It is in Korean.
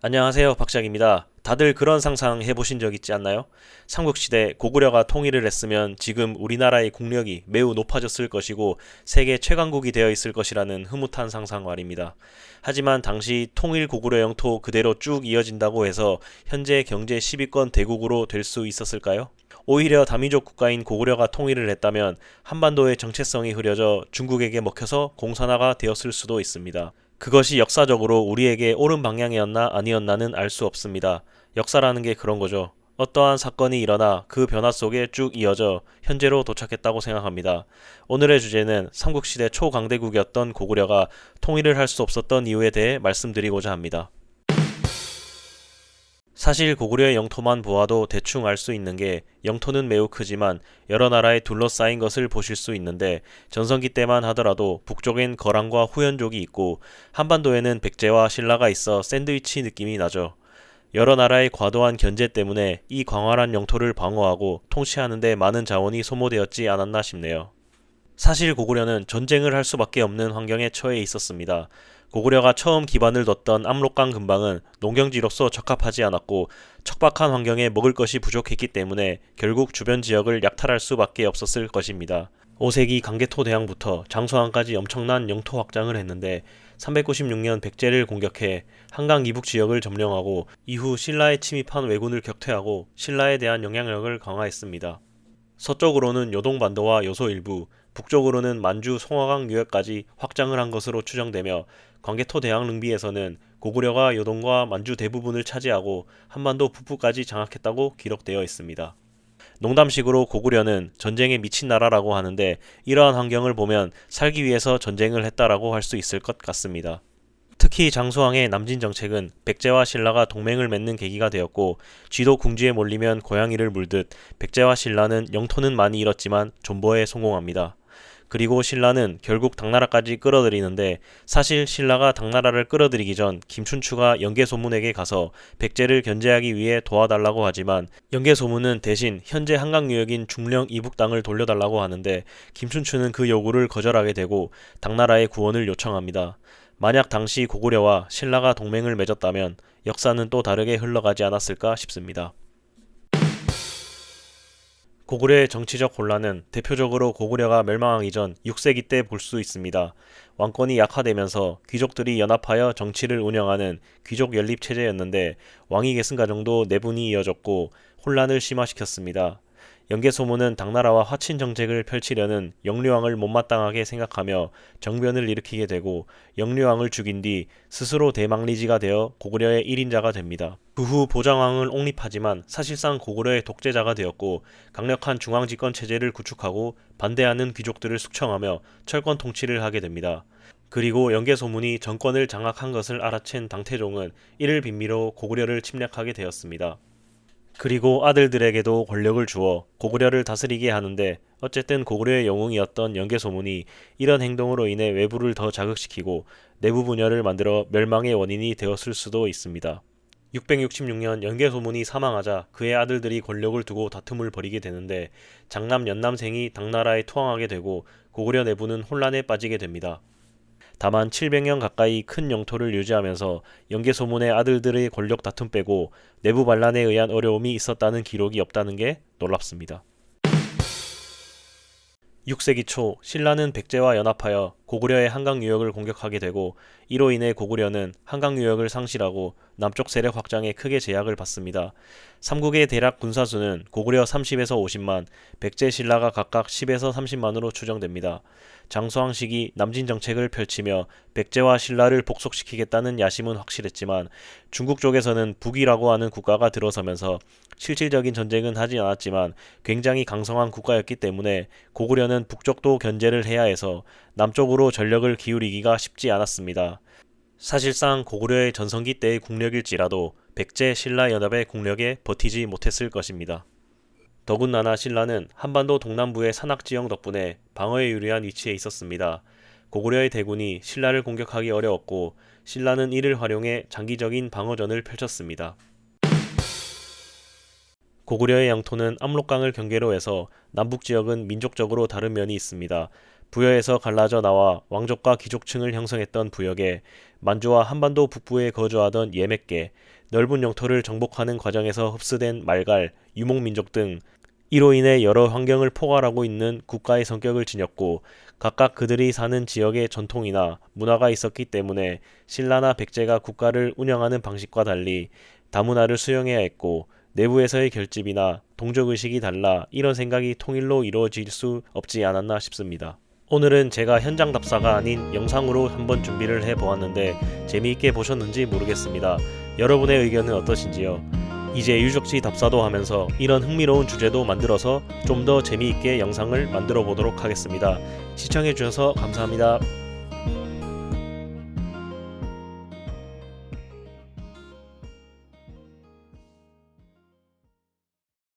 안녕하세요, 박작입니다. 다들 그런 상상 해보신 적 있지 않나요? 삼국시대 고구려가 통일을 했으면 지금 우리나라의 국력이 매우 높아졌을 것이고 세계 최강국이 되어 있을 것이라는 흐뭇한 상상 말입니다. 하지만 당시 통일 고구려 영토 그대로 쭉 이어진다고 해서 현재 경제 10위권 대국으로 될 수 있었을까요? 오히려 다민족 국가인 고구려가 통일을 했다면 한반도의 정체성이 흐려져 중국에게 먹혀서 공산화가 되었을 수도 있습니다. 그것이 역사적으로 우리에게 옳은 방향이었나 아니었나는 알 수 없습니다. 역사라는 게 그런 거죠. 어떠한 사건이 일어나 그 변화 속에 쭉 이어져 현재로 도착했다고 생각합니다. 오늘의 주제는 삼국시대 초강대국이었던 고구려가 통일을 할 수 없었던 이유에 대해 말씀드리고자 합니다. 사실 고구려의 영토만 보아도 대충 알 수 있는 게 영토는 매우 크지만 여러 나라에 둘러싸인 것을 보실 수 있는데 전성기 때만 하더라도 북쪽엔 거란과 후현족이 있고 한반도에는 백제와 신라가 있어 샌드위치 느낌이 나죠. 여러 나라의 과도한 견제 때문에 이 광활한 영토를 방어하고 통치하는 데 많은 자원이 소모되었지 않았나 싶네요. 사실 고구려는 전쟁을 할 수밖에 없는 환경에 처해 있었습니다. 고구려가 처음 기반을 뒀던 압록강 근방은 농경지로서 적합하지 않았고 척박한 환경에 먹을 것이 부족했기 때문에 결국 주변 지역을 약탈할 수밖에 없었을 것입니다. 5세기 강개토 대왕부터 장소왕까지 엄청난 영토 확장을 했는데 396년 백제를 공격해 한강 이북 지역을 점령하고 이후 신라에 침입한 왜군을 격퇴하고 신라에 대한 영향력을 강화했습니다. 서쪽으로는 요동반도와 요소 일부, 북쪽으로는 만주 송화강 유역까지 확장을 한 것으로 추정되며 광개토 대왕 능비에서는 고구려가 요동과 만주 대부분을 차지하고 한반도 북부까지 장악했다고 기록되어 있습니다. 농담식으로 고구려는 전쟁에 미친 나라라고 하는데 이러한 환경을 보면 살기 위해서 전쟁을 했다라고 할 수 있을 것 같습니다. 특히 장수왕의 남진 정책은 백제와 신라가 동맹을 맺는 계기가 되었고 쥐도 궁지에 몰리면 고양이를 물듯 백제와 신라는 영토는 많이 잃었지만 존버에 성공합니다. 그리고 신라는 결국 당나라까지 끌어들이는데 사실 신라가 당나라를 끌어들이기 전 김춘추가 영계소문에게 가서 백제를 견제하기 위해 도와달라고 하지만 영계소문은 대신 현재 한강유역인 중령 이북 땅을 돌려달라고 하는데 김춘추는 그 요구를 거절하게 되고 당나라의 구원을 요청합니다. 만약 당시 고구려와 신라가 동맹을 맺었다면 역사는 또 다르게 흘러가지 않았을까 싶습니다. 고구려의 정치적 혼란은 대표적으로 고구려가 멸망하기 전 6세기 때 볼 수 있습니다. 왕권이 약화되면서 귀족들이 연합하여 정치를 운영하는 귀족 연립 체제였는데 왕위 계승 과정도 내분이 이어졌고 혼란을 심화시켰습니다. 영계소문은 당나라와 화친 정책을 펼치려는 영류왕을 못마땅하게 생각하며 정변을 일으키게 되고 영류왕을 죽인 뒤 스스로 대망리지가 되어 고구려의 1인자가 됩니다. 그 후 보장왕을 옹립하지만 사실상 고구려의 독재자가 되었고 강력한 중앙집권 체제를 구축하고 반대하는 귀족들을 숙청하며 철권 통치를 하게 됩니다. 그리고 영계소문이 정권을 장악한 것을 알아챈 당태종은 이를 빌미로 고구려를 침략하게 되었습니다. 그리고 아들들에게도 권력을 주어 고구려를 다스리게 하는데 어쨌든 고구려의 영웅이었던 영계소문이 이런 행동으로 인해 외부를 더 자극시키고 내부 분열을 만들어 멸망의 원인이 되었을 수도 있습니다. 666년 영계소문이 사망하자 그의 아들들이 권력을 두고 다툼을 벌이게 되는데 장남 연남생이 당나라에 투항하게 되고 고구려 내부는 혼란에 빠지게 됩니다. 다만 700년 가까이 큰 영토를 유지하면서 영계소문의 아들들의 권력 다툼 빼고 내부 반란에 의한 어려움이 있었다는 기록이 없다는 게 놀랍습니다. 6세기 초 신라는 백제와 연합하여 고구려의 한강 유역을 공격하게 되고 이로 인해 고구려는 한강 유역을 상실하고 남쪽 세력 확장에 크게 제약을 받습니다. 삼국의 대략 군사수는 고구려 30에서 50만, 백제 신라가 각각 10에서 30만으로 추정됩니다. 장수왕 시기 남진 정책을 펼치며 백제와 신라를 복속시키겠다는 야심은 확실했지만 중국 쪽에서는 북이라고 하는 국가가 들어서면서 실질적인 전쟁은 하지 않았지만 굉장히 강성한 국가였기 때문에 고구려는 북쪽도 견제를 해야 해서 남쪽으로 전력을 기울이기가 쉽지 않았습니다. 사실상 고구려의 전성기 때의 국력일지라도 백제 신라 연합의 국력에 버티지 못했을 것입니다. 더군다나 신라는 한반도 동남부의 산악지형 덕분에 방어에 유리한 위치에 있었습니다. 고구려의 대군이 신라를 공격하기 어려웠고 신라는 이를 활용해 장기적인 방어전을 펼쳤습니다. 고구려의 영토는 압록강을 경계로 해서 남북지역은 민족적으로 다른 면이 있습니다. 부여에서 갈라져 나와 왕족과 귀족층을 형성했던 부역에 만주와 한반도 북부에 거주하던 예맥계, 넓은 영토를 정복하는 과정에서 흡수된 말갈, 유목민족 등 이로 인해 여러 환경을 포괄하고 있는 국가의 성격을 지녔고 각각 그들이 사는 지역의 전통이나 문화가 있었기 때문에 신라나 백제가 국가를 운영하는 방식과 달리 다문화를 수용해야 했고 내부에서의 결집이나 동족의식이 달라 이런 생각이 통일로 이루어질 수 없지 않았나 싶습니다. 오늘은 제가 현장 답사가 아닌 영상으로 한번 준비를 해보았는데 재미있게 보셨는지 모르겠습니다. 여러분의 의견은 어떠신지요? 이제 유적지 답사도 하면서 이런 흥미로운 주제도 만들어서 좀 더 재미있게 영상을 만들어 보도록 하겠습니다. 시청해주셔서 감사합니다.